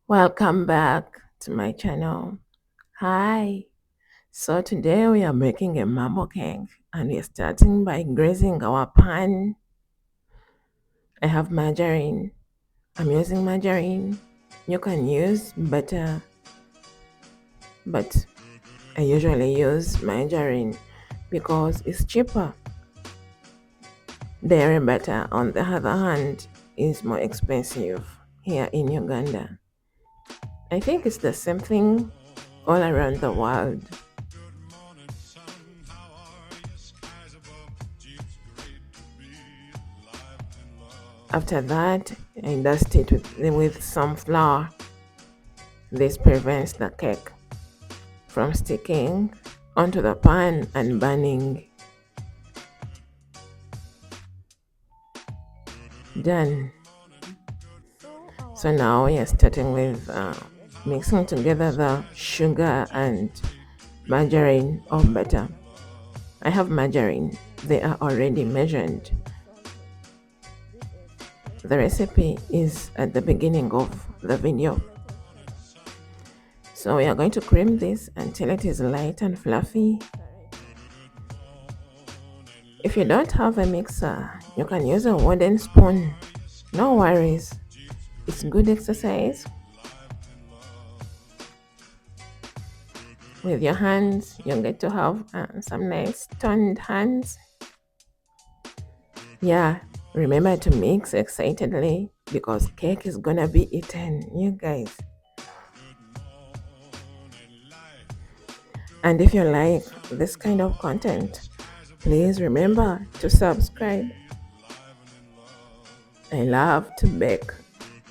Welcome back to my channel. Hi. So today we are making a marble cake and we're starting by greasing our pan. I have margarine. I'm using margarine. You can use butter, but I usually use margarine because it's cheaper. Dairy butter, on the other hand, is more expensive here in Uganda. I think it's the same thing all around the world. After that, I dust it with some flour. This prevents the cake from sticking onto the pan and burning. Done. So now we are starting with mixing together the sugar and margarine or butter. I have margarine. They are already measured. The recipe is at the beginning of the video. So we are going to cream this until it is light and fluffy. If you don't have a mixer, you can use a wooden spoon. No worries. It's good exercise. With your hands, you get to have some nice toned hands. Yeah, remember to mix excitedly because cake is gonna be eaten, you guys. And if you like this kind of content, please remember to subscribe. I love to bake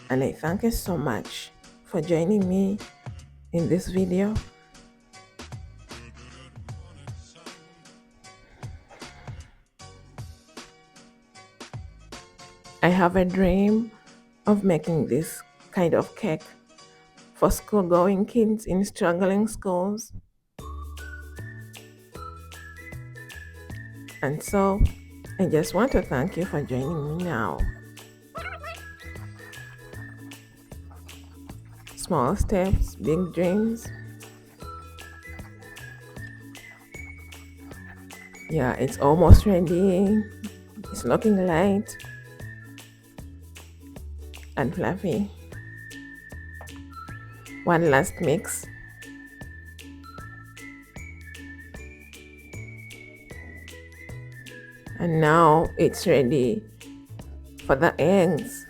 and I thank you so much for joining me in this video. I have a dream of making this kind of cake for school-going kids in struggling schools. And so, I just want to thank you for joining me now. Small steps, big dreams. Yeah, it's almost ready. It's looking light and fluffy. One last mix. And now it's ready for the eggs.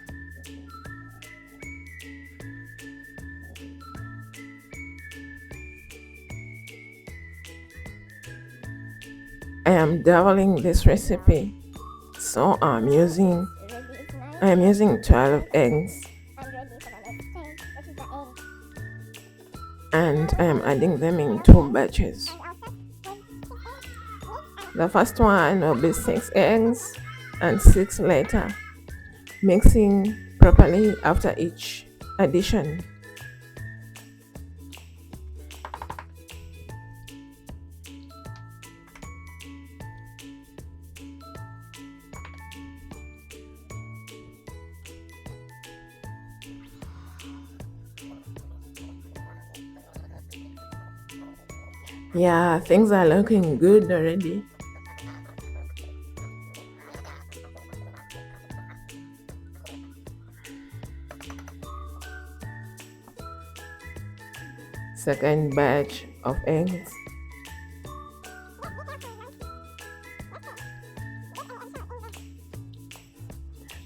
I am doubling this recipe, so I am using 12 eggs, and I am adding them in 2 batches. The first one will be 6 eggs and 6 later, mixing properly after each addition. Yeah, things are looking good already. Second batch of eggs.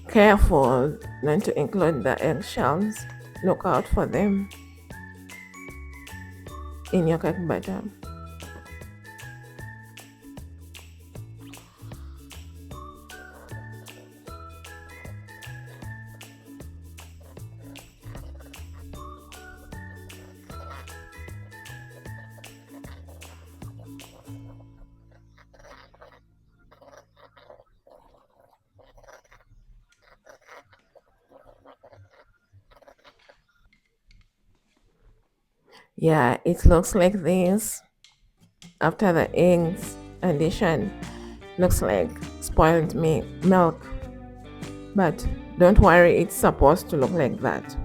Careful not to include the eggshells. Look out for them in your cake batter. Yeah, it looks like this after the eggs addition. Looks like spoiled milk, but don't worry, it's supposed to look like that.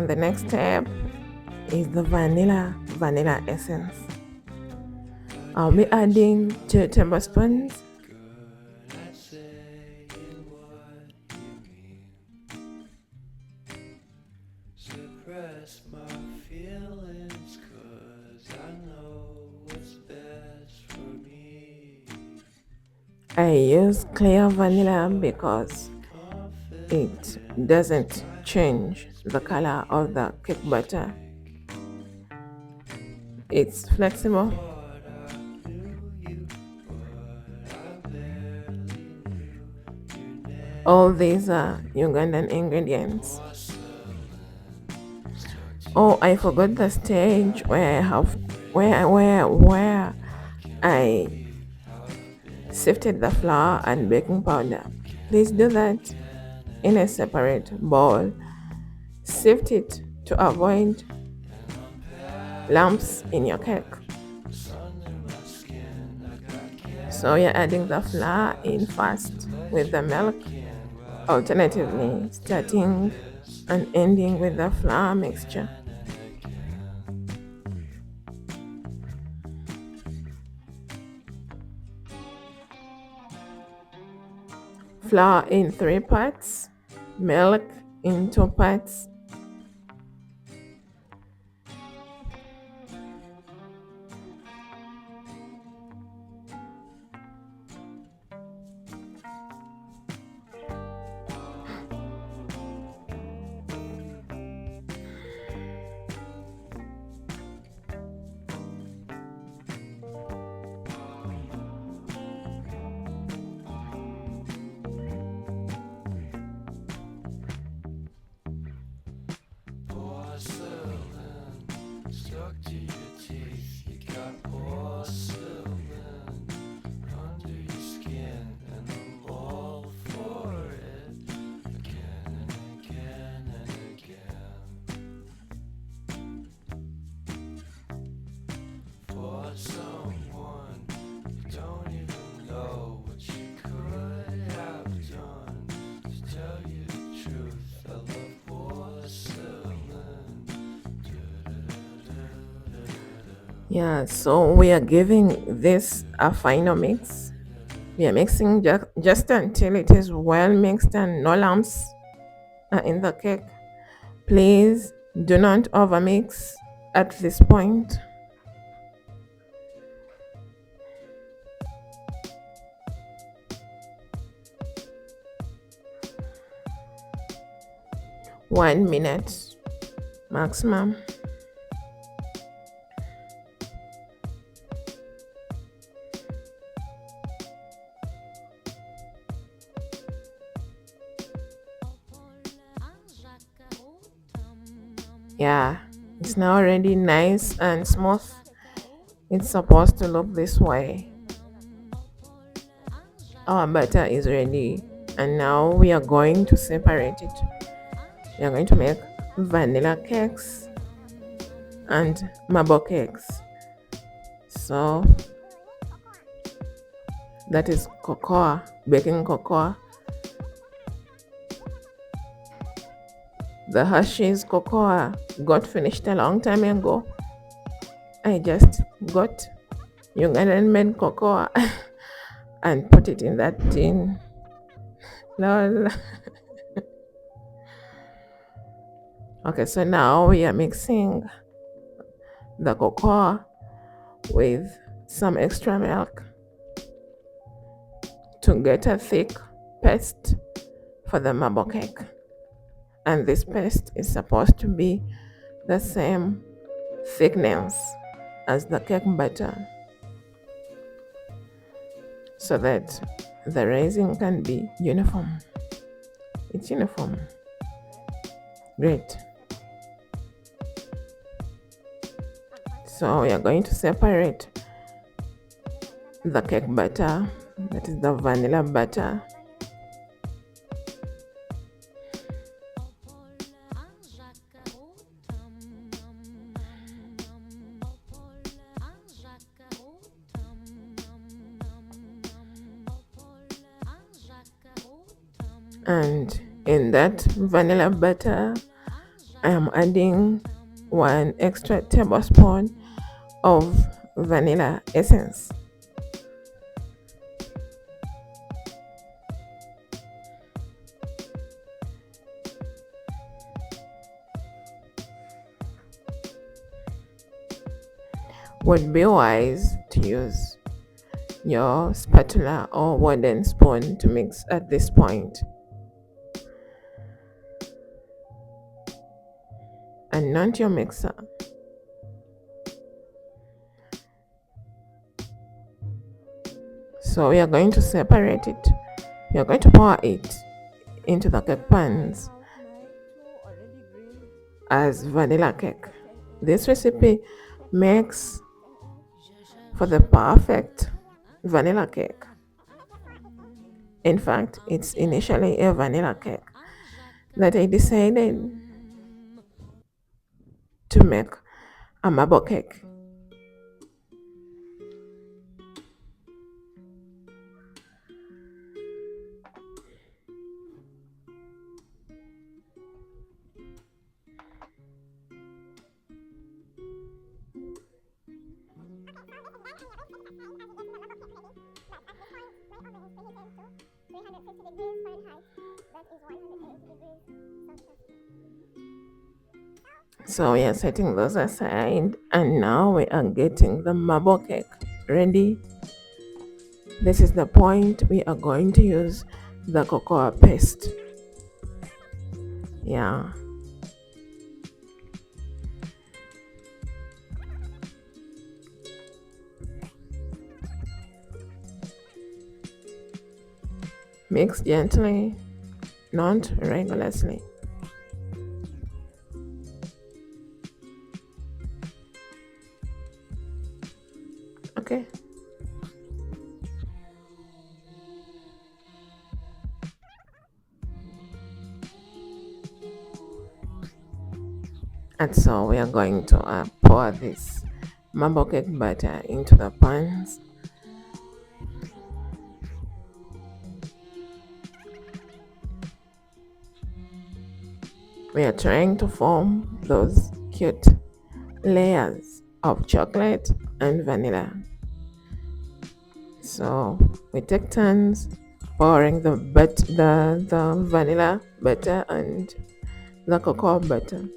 And the next step is the vanilla essence. I'll be adding 2 tablespoons. Suppress my feelings, 'cause I know what's best for me. I use clear vanilla because it doesn't change the color of the cake batter. It's flexible. Thought I knew you, but I barely knew your name. All these are Ugandan ingredients. Oh, I forgot the stage where I have where I sifted the flour and baking powder. Please do that in a separate bowl. Sift it to avoid lumps in your cake. So you're adding the flour in first with the milk, alternatively starting and ending with the flour mixture. Flour in 3 parts, milk in 2 parts. Porcelain stuck to your teeth. You got porcelain under your skin, and I'm all for it. Again and again and again. For someone you don't even know what you could have done. To tell you the truth, I love porcelain. Yeah, so we are giving this a final mix. We are mixing just until it is well mixed and no lumps are in the cake. Please do not overmix at this point. One minute maximum. Yeah, it's now already nice and smooth. It's supposed to look this way. Our butter is ready, and now we are going to separate it. We are going to make vanilla cakes and marble cakes. So that is cocoa, baking cocoa. The Hershey's cocoa got finished a long time ago. I just got Ugandan made cocoa and put it in that tin. Lol. Okay, so now we are mixing the cocoa with some extra milk to get a thick paste for the marble cake. And this paste is supposed to be the same thickness as the cake batter so that the raising can be uniform. It's uniform. Great. So we are going to separate the cake batter, that is the vanilla batter, and in that vanilla butter I am adding 1 extra tablespoon of vanilla essence. Would be wise to use your spatula or wooden spoon to mix at this point, and not your mixer. So we are going to separate it. We are going to pour it into the cake pans as vanilla cake. This recipe makes for the perfect vanilla cake. In fact, it's initially a vanilla cake that I decided to make a marble cake. So we are setting those aside, and now we are getting the marble cake ready. This is the point we are going to use the cocoa paste. Yeah. Mix gently, not rigorously. Okay. And so we are going to pour this marble cake batter into the pans. We are trying to form those cute layers of chocolate and vanilla. So we take turns pouring the vanilla butter and the cocoa butter.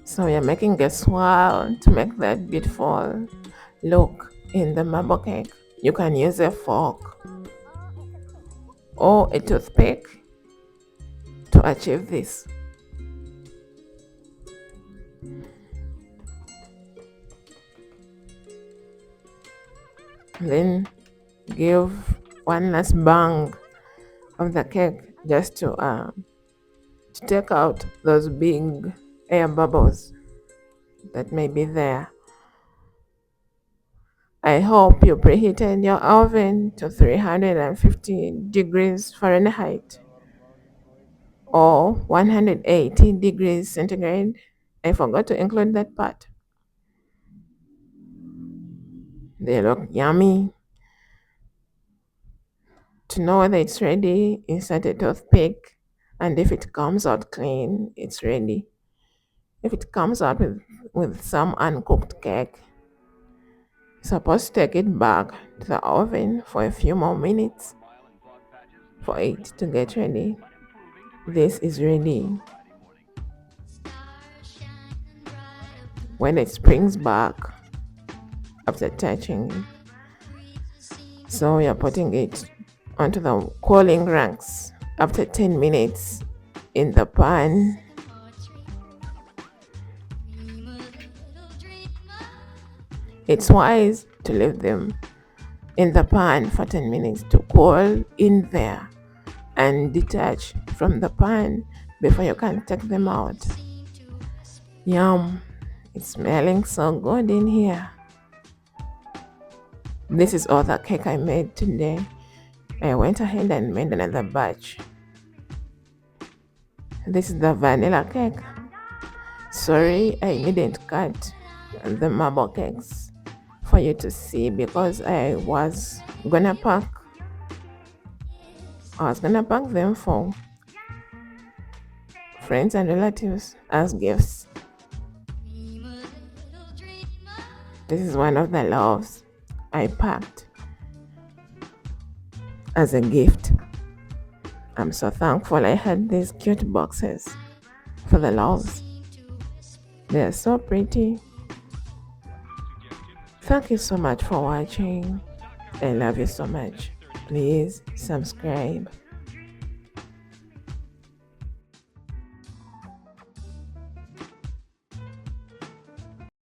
So we are making a swirl to make that beautiful look in the marble cake. You can use a fork or a toothpick to achieve this. Then give one last bang of the cake just to take out those big air bubbles that may be there. I hope you preheated your oven to 350 degrees Fahrenheit or 180 degrees centigrade. I forgot to include that part. They look yummy. To know whether it's ready, insert a toothpick, and if it comes out clean, it's ready. If it comes out with some uncooked cake, you're supposed to take it back to the oven for a few more minutes for it to get ready. This is ready. When it springs back after touching it. So we are putting it onto the cooling racks after 10 minutes in the pan. It's wise to leave them in the pan for 10 minutes to cool in there and detach from the pan before you can take them out. Yum! It's smelling so good in here. This is all the cake I made today. I went ahead and made another batch. This is the vanilla cake. Sorry, I didn't cut the marble cakes for you to see because I was gonna pack them for friends and relatives as gifts. This is one of the loaves I packed as a gift. I'm so thankful I had these cute boxes for the loaves. They're so pretty. Thank you so much for watching. I love you so much. Please subscribe.